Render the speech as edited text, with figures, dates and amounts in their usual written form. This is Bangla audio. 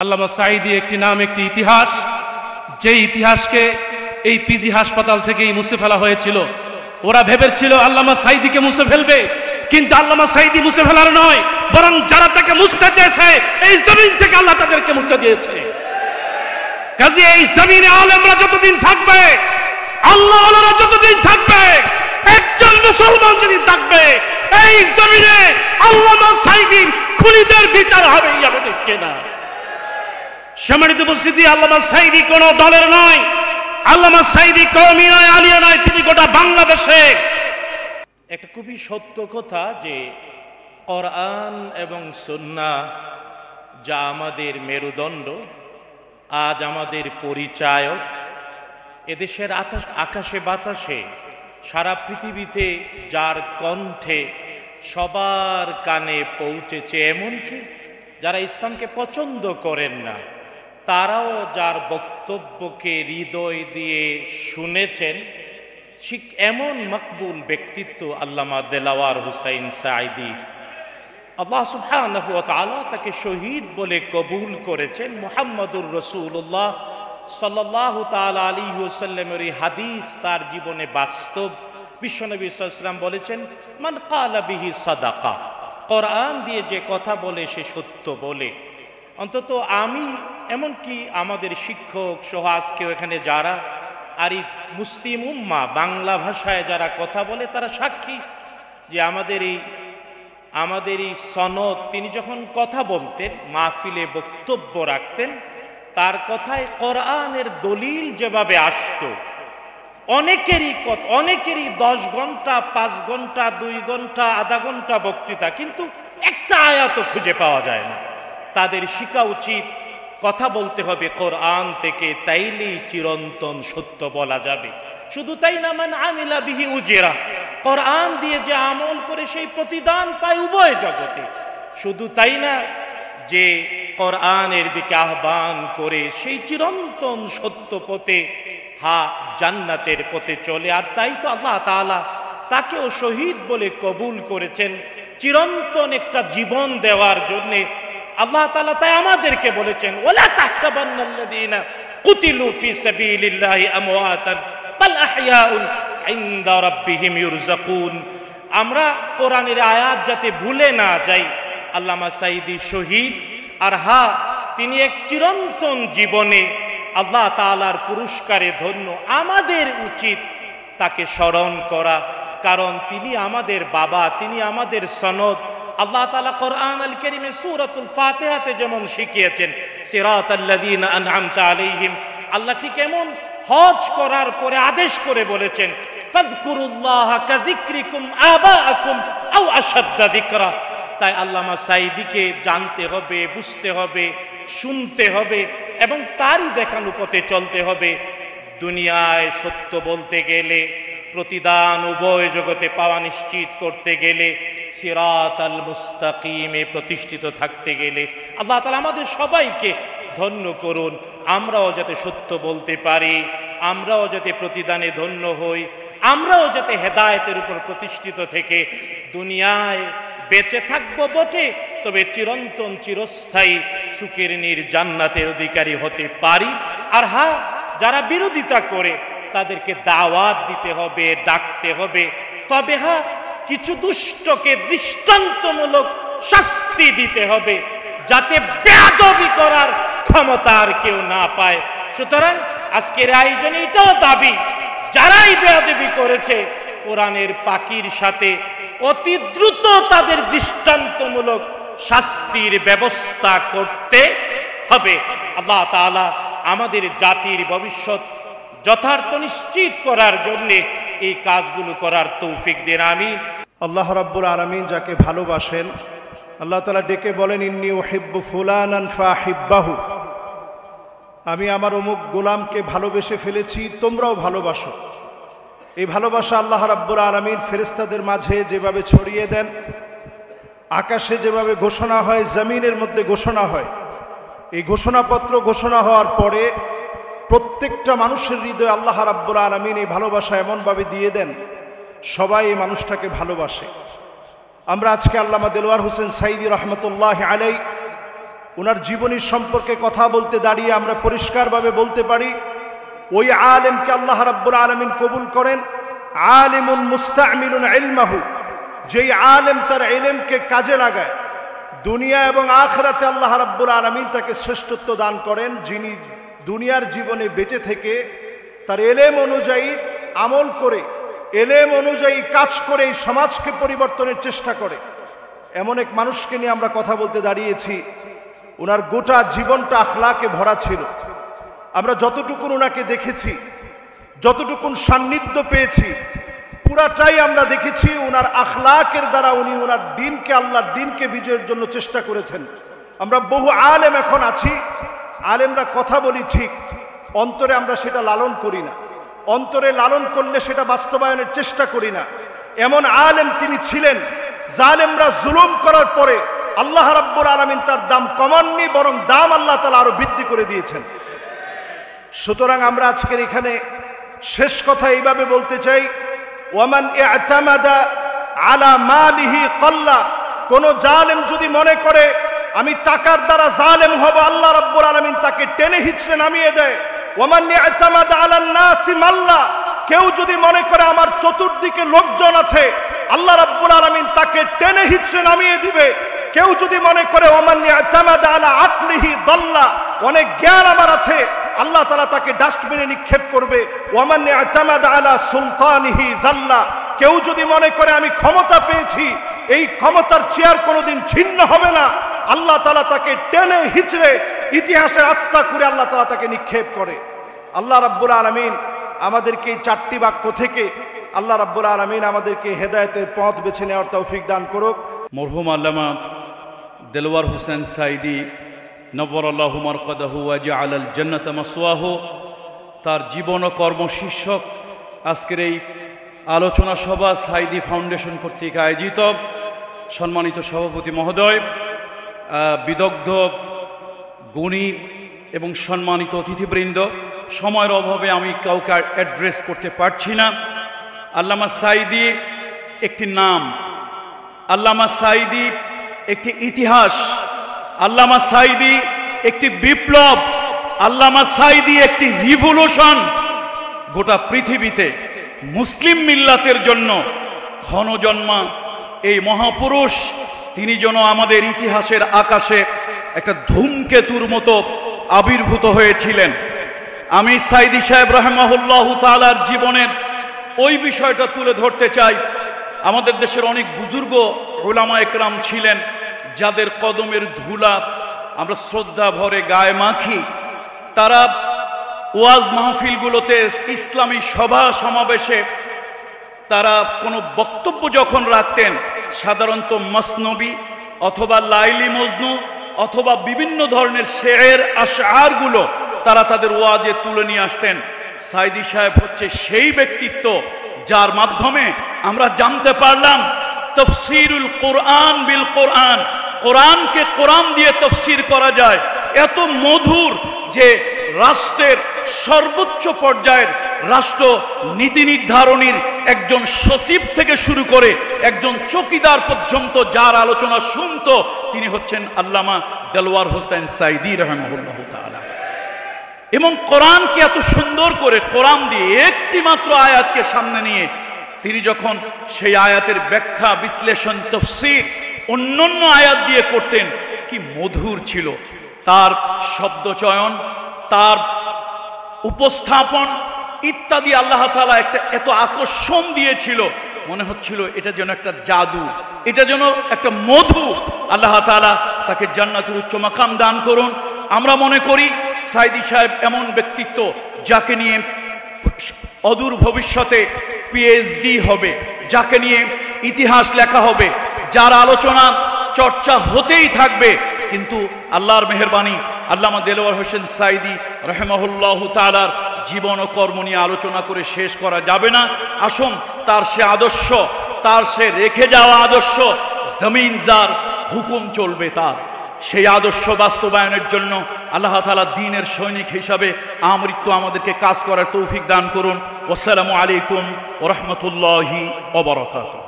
আল্লামা সাঈদী একটি নাম, একটি ইতিহাস, যে ইতিহাসকে এই পিজি হাসপাতাল থেকেই মুছে ফেলা হয়েছিল। ওরা ভেবেছিল আল্লামা সাঈদীকে মুছে ফেলবে, কিন্তু আল্লামা সাঈদী মুছে ফেলার নয়, বরং যারা তাকে মুছতে চেয়েছে এই জমিন থেকে আল্লাহ তাদেরকে মুছে দিয়েছে। কাজে এই জমিনে আলেমরা যতদিন থাকবে, আল্লাহ ওয়ালারা যতদিন থাকবে, একজন মুসলমান যদি থাকবে, এই জমিনে আল্লামা সাঈদীর খুনিদের বিচার হবে। আমাদের কেনা সম্মানিত উপস্থিতি, আল্লামা সাঈদী কোন দলের নয়, আল্লামা সাঈদী কওমি নয়, আলিয়া নয়, তিনি গোটা বাংলাদেশে। একটা খুবই সত্য কথা যে কোরআন এবং সুন্নাহ যা আমাদের মেরুদণ্ড, আজ আমাদের পরিচায়ক, এদেশের আকাশে বাতাসে সারা পৃথিবীতে যার কণ্ঠে সবার কানে পৌঁছেছে, এমনকি যারা ইসলামকে পছন্দ করেন না তারাও যার বক্তব্যকে হৃদয় দিয়ে শুনেছেন, ঠিক এমন মকবুল ব্যক্তিত্ব আল্লামা দেলাওয়ার হুসাইন সাঈদী। আল্লাহ সুবহানাহু ওয়া তাআলা তাকে শহীদ বলে কবুল করেছেন। মুহাম্মদুর রাসূলুল্লাহ সাল্লাল্লাহু তাআলা আলাইহি ওয়াসাল্লামের এই হাদিস তার জীবনে বাস্তব। বিশ্বনবী সাল্লাল্লাহু আলাইহি ওয়াসাল্লাম বলেছেন, মান ক্বালা বিহি সাদাকা, কোরআন দিয়ে যে কথা বলে সে সত্য বলে। অন্তত আমি, এমনকি আমাদের শিক্ষক সহ আজকেও এখানে যারা, আর এই মুসলিম উম্মাহ বাংলা ভাষায় যারা কথা বলে তারা সাক্ষী যে আমাদের এই সনদ, তিনি যখন কথা বলতেন, মাহফিলে বক্তব্য রাখতেন, তার কথায় কোরআনের দলিল যেভাবে আসতো, অনেকেরই 10 ঘন্টা, 5 ঘন্টা, 2 ঘন্টা, আধা ঘন্টা বক্তৃতা, কিন্তু একটা আয়াতও খুঁজে পাওয়া যায় না। তাদের শিখা উচিত কথা বলতে হবে কোরআন থেকে, তাইলেই চিরন্তন সত্য বলা যাবে। শুধু তাই না, মান আমিলা বিহি উজিরা, কোরআন দিয়ে যে আমল করে সেই প্রতিদান পায় উভয় জগতে। শুধু তাই না, যে কোরআনের দিকে আহ্বান করে সেই চিরন্তন সত্য পথে, জান্নাতের পথে চলে। আর তাই তো আল্লাহ তাআলা তাকেও শহীদ বলে কবুল করেছেন, চিরন্তন একটা জীবন দেওয়ার জন্য। আল্লাহ তাআলা তাই আমাদেরকে বলেছেন, ওয়ালা তাহসাবান্নাল্লাযীনা কুতিলু ফি সাবিলিল্লাহি আমওয়াতান বাল আহইয়াউন ইনদা রাব্বিহিম ইরযাকুন। আমরা কোরআনের আয়াত যাতে ভুলে না যাই, আল্লামা সাঈদী শহীদ, আর তিনি এক চিরন্তন জীবনে আল্লাহ তাআলার পুরস্কারে ধন্য। আমাদের উচিত তাকে স্মরণ করা, কারণ তিনি আমাদের বাবা, তিনি আমাদের সনদ। আল্লাহ তাআলা কোরআন আল কারীমে সূরাতুল ফাতিহাতে যেমন শিখিয়েছেন, সিরাতাল্লাযীনা আনআমতা আলাইহিম, আল্লাহ ঠিক এমন হজ করার পরে আদেশ করে বলেছেন, ফাযকুরুল্লাহা কাযিকরিকুম আবাআকুম আও আশাদ্দা যিকরা। তাই আল্লামা সাঈদীকে জানতে হবে, বুঝতে হবে, শুনতে হবে এবং তারই দেখানো পথে চলতে হবে। দুনিয়ায় সত্য বলতে গেলে, প্রতিদান উভয় জগতে পাওয়া নিশ্চিত করতে গেলে, সিরাতাল মুস্তাকিমে প্রতিষ্ঠিত থাকতে গেলে, আল্লাহ তাআলা আমাদের সবাইকে ধন্য করুন। আমরাও যাতে সত্য বলতে পারি, আমরাও যাতে প্রতিদানে ধন্য হই, আমরাও যাতে হেদায়েতের উপর প্রতিষ্ঠিত থেকে দুনিয়ায় বেঁচে থাকবো বটে, তবে চিরন্তন চিরস্থায়ী সুখের জান্নাতের অধিকারী হতে পারি। আর যারা বিরোধিতা করে তাদেরকে দাওয়াত দিতে হবে, ডাকতে হবে। তবে কিছু দুষ্টকে দৃষ্টান্তমূলক শাস্তি দিতে হবে, যাতে বেয়াদবি করার ক্ষমতা আর কেউ না পায়। সুতরাং আজকের আয়োজনে এটাও দাবি, যারাই বেয়াদবি করেছে কোরআনের পাখির সাথে অতি দ্রুত তাদের দৃষ্টান্তমূলক শাস্তির ব্যবস্থা করতে হবে। আল্লাহ তাআলা আমাদের জাতির ভবিষ্যৎ যথার্থ নিশ্চিত করার জন্য এই কাজগুলো করার তৌফিক দেন, আমিন। আল্লাহ রাব্বুল আলামিন যাকে ভালোবাসেন, আল্লাহ তাআলা ডেকে বলেন, ইন্নী উহিব্বু ফুলানান ফাহিব্বাহু, আমি আমার অমুক গোলামকে ভালোবেসে ফেলেছি, তোমরাও ভালোবাসো। এই ভালোবাসা আল্লাহ রাব্বুল আলামিন ফেরেশতাদের মাঝে যেভাবে ছড়িয়ে দেন, আকাশে যেভাবে ঘোষণা হয়, জমিনের মধ্যে ঘোষণা হয়, এই ঘোষণাপত্র ঘোষণা হওয়ার পরে প্রত্যেকটা মানুষের হৃদয়ে আল্লাহ রাব্বুল আলামিন এই ভালোবাসা এমনভাবে দিয়ে দেন, সবাই এই মানুষটাকে ভালোবাসে। আমরা আজকে আল্লামা দেলোয়ার হোসেন সাঈদী রহমতুল্লাহ আলাইহি ওনার জীবনী সম্পর্কে কথা বলতে দাঁড়িয়ে আমরা পরিষ্কারভাবে বলতে পারি, ওই আলেমকে আল্লাহ রাব্বুল আলামিন কবুল করেন আলিমুন মুস্তামিলুন ইলমাহু, যেই আলেম তার ইলমকে কাজে লাগায়, দুনিয়া এবং আখিরাতে আল্লাহ রাব্বুল আলামিন তাকে শ্রেষ্ঠত্ব দান করেন, যিনি দুনিয়ার জীবনে বেঁচে থেকে তার ইলম অনুযায়ী আমল করে, ইলম অনুযায়ী কাজ করে এই সমাজকে পরিবর্তনের চেষ্টা করে। এমন এক মানুষকে নিয়ে আমরা কথা বলতে দাঁড়িয়েছি, ওনার গোটা জীবনটা আখলাকে ভরা ছিল। আমরা যতটুকুন ওনাকে দেখেছি, যতটুকুন সান্নিধ্য পেয়েছি, পুরাটাই আমরা দেখেছি ওনার আখলাকের দ্বারা উনি ওনার দিনকে, আল্লাহর দিনকে বিজয়ের জন্য চেষ্টা করেছেন। আমরা বহু আলেম এখন আছি, আলেমরা কথা বলি ঠিক, অন্তরে আমরা সেটা লালন করি না, অন্তরে লালন করলে সেটা বাস্তবায়নের চেষ্টা করি না। এমন আলেম তিনি ছিলেন, জালেমরা জুলুম করার পরে আল্লাহ রাব্বুল আলামিন তার দাম কমাননি, বরং দাম আল্লাহ তাআলা আরো বৃদ্ধি করে দিয়েছেন। সুতরাং আমরা আজকের এখানে শেষ কথা এইভাবে বলতে চাই, ওয়ামান ইআতামাদা আলা মালিহি কাল্লা, কোন জালেম যদি মনে করে আমি টাকার দ্বারা জালেম হব, আল্লাহ রাব্বুল আলামিন তাকে টেনে হিচড়ে নামিয়ে দেয়। ওয়ামান ইআতামাদা আলান নাসি মাল্লা, কেউ যদি মনে করে আমার চতুর্দিকে লোকজন আছে, আল্লাহ রাব্বুল আলামিন তাকে টেনে হিচড়ে নামিয়ে দিবে। কেউ যদি মনে করে ওমান ইয়াতামাদা আলা আকলিহি দাল্লা, অনেক জ্ঞান আমার আছে, আল্লাহ তাআলা তাকে ডাস্টবিনে নিক্ষেপ করবে। ওমান ইয়াতামাদা আলা সুলতানিহি দাল্লা, কেউ যদি মনে করে আমি ক্ষমতা পেয়েছি, এই ক্ষমতার চেয়ার কোনোদিন ছিন্ন হবে না, আল্লাহ তাআলা তাকে টেনে হিচড়ে ইতিহাসের আস্থা করে আল্লাহ তাআলা তাকে নিক্ষেপ করে। আল্লাহ রাব্বুল আলামিন আমাদেরকে এই চারটি বাক্য থেকে আল্লাহ রাব্বুল আলামিন আমাদেরকে হেদায়েতের পথ বেছে নেওয়ার তৌফিক দান করুক। মরহুম আল্লামা দেলওয়ার হোসেন সাইদি নব্বরাল্লাহু মারকাদাহু ওয়া জাআলাল জান্নাতা মাসওয়াহু, তার জীবন ও কর্ম শীর্ষক আজকের এই আলোচনা সভা সাইদি ফাউন্ডেশন কর্তৃক আয়োজিত। সম্মানিত সভাপতি মহোদয়, বিদগ্ধ গুণী এবং সম্মানিত অতিথিবৃন্দ, সময়ের অভাবে আমি কাউকে অ্যাড্রেস করতে পারছি না। আল্লামা সাইদি একটি নাম, আল্লামা সাইদি একটি ইতিহাস, আল্লামা সাইদি একটি বিপ্লব, আল্লামা সাইদি একটি রিভলিউশন। গোটা পৃথিবীতে মুসলিম মিল্লাতের জন্য ক্ষণজন্মা এই মহাপুরুষ, তিনি যেন আমাদের ইতিহাসের আকাশে একটা ধূমকেতুর মতো আবির্ভূত হয়েছিলেন। আমি সাইদি সাহেব রাহিমাহুল্লাহু তাআলার জীবনের ওই বিষয়টা তুলে ধরতে চাই। আমাদের দেশের অনেক বুজুর্গ উলামা একরাম ছিলেন, যাদের কদমের ধুলা আমরা শ্রদ্ধা ভরে গায়ে মাখি। তারা ওয়াজ মাহফিলগুলোতে, ইসলামী সভা সমাবেশে তারা কোনো বক্তব্য যখন রাখতেন, সাধারণত মসনবী অথবা লাইলি মজনু অথবা বিভিন্ন ধরনের শের আশআরগুলো তারা তাদের ওয়াজে তুলে নিয়ে আসতেন। সাইদি সাহেব হচ্ছে সেই ব্যক্তিত্ব যার মাধ্যমে আমরা জানতে পারলাম তাফসীরুল কোরআন বিল কোরআন, কোরআনকে কোরআন দিয়ে তাফসীর করা যায়। এত মধুর যে রাষ্ট্রের সর্বোচ্চ পর্যায়ের রাষ্ট্র নীতি নির্ধারণীর একজন সচিব থেকে শুরু করে একজন চৌকিদার পর্যন্ত যার আলোচনা শুনতো, তিনি হচ্ছেন আল্লামা দেলওয়ার হোসেন সাইদি রাহিমাহুল্লাহু তাআলা। এবং কোরআনকে এত সুন্দর করে কোরআন দিয়ে একটি মাত্র আয়াতকে সামনে নিয়ে তিনি যখন সেই আয়াতের ব্যাখ্যা, বিশ্লেষণ, তাফসীর অন্যান্য আয়াত দিয়ে করতেন, কি মধুর ছিল তার শব্দচয়ন, তার উপস্থাপন ইত্যাদি। আল্লাহ তাআলা একটা এত আকর্ষণ দিয়েছিল, মনে হচ্ছিল এটা যেন একটা জাদু, এটা যেন একটা মধু। আল্লাহ তাআলা তাকে জান্নাতুল উচ্চ মাকাম দান করুন। আমরা মনে করি সাইদি সাহেব এমন ব্যক্তিত্ব যাকে নিয়ে অদূর ভবিষ্যতে পিএইচডি হবে, যাকে নিয়ে ইতিহাস লেখা হবে, যার আলোচনা চর্চা হতেই থাকবে। কিন্তু আল্লাহর মেহেরবানি, আল্লামা দেলওয়ার হোসেন সাইদি রাহিমাহুল্লাহু তাআলার জীবন ও কর্ম নিয়ে আলোচনা করে শেষ করা যাবে না। আসুন তার সে আদর্শ, তার সে রেখে যাওয়া আদর্শ, জমিন যার হুকুম চলবে তার, সেই আদর্শ বাস্তবায়নের জন্য আল্লাহ তাআলা দ্বীনের সৈনিক হিসাবে আমৃত্যু আমাদেরকে কাজ করার তৌফিক দান করুন। আসসালামু আলাইকুম ওয়া রাহমাতুল্লাহি ওয়া বারাকাতুহু।